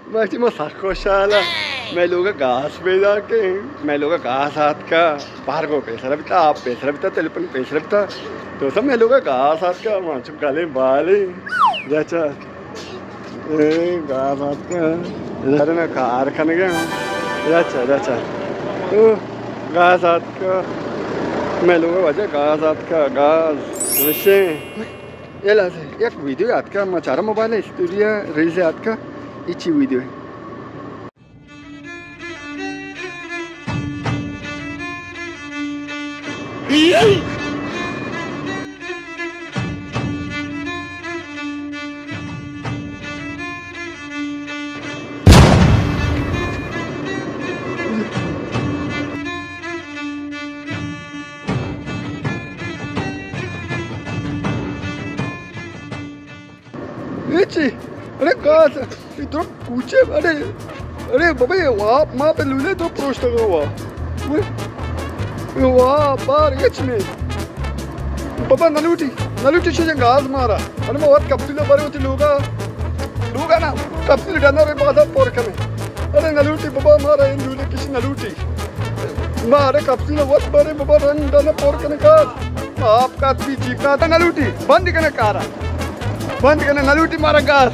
Machi mo sakko shala. मैं लोग घास पे जाके मैं लोग घास हाथ का बाहर को पैसा लगता आप पैसा लगता टेलीफोन पैसा लगता तो सब मैं लोग घास हाथ का वहाँ चुप गाले बाले जाचा घास हाथ का इधर ना कार खाने गया जाचा जाचा तो घास हाथ का मैं लोग वजह घास हाथ का घास वैसे ये लाते एक वीडियो हाथ का मचारा मोबाइल है स्टूडियो रील हाथ का इच्छी वीडियो है अरे कहा इधर पूछे अरे बाबा ये वहाँ पे लूले तो प्रोस्ट वहाँ बार में बाबा नलूटी से घास मारा अरे मैं बहुत कपड़े बरे होती लूगा ना कपड़े डालना रे बाधा पोर कने अरे नलूटी बाबा मारा इन लूले किसी नलूटी मारे कपड़े बहुत बरे बाबा रंग डालना पोर कने का आपका पीछे का था नलूटी बंद करने कारा बंद करने नलूटी मारा घास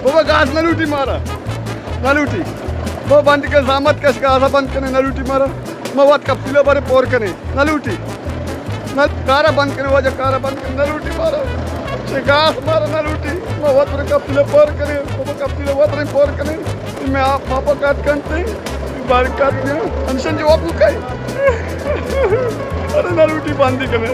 बाबा घास नलूटी मारा नलूटी वो बंद कर सामत कश घासा बंद करने नलूटी मारा मवाद कपड़े बरे पोर कने नलूटी कारा बंद करने वजह कारा बंद करने नलूटी मारा से घास मारा नलूटी मवाद रे कपड़े पोर कने बाबा कपड़े वत रे पोर कने मैं आप पापा काट करते बार काट दिया अनशन जवाब मुकाई अरे नलूटी बंद करने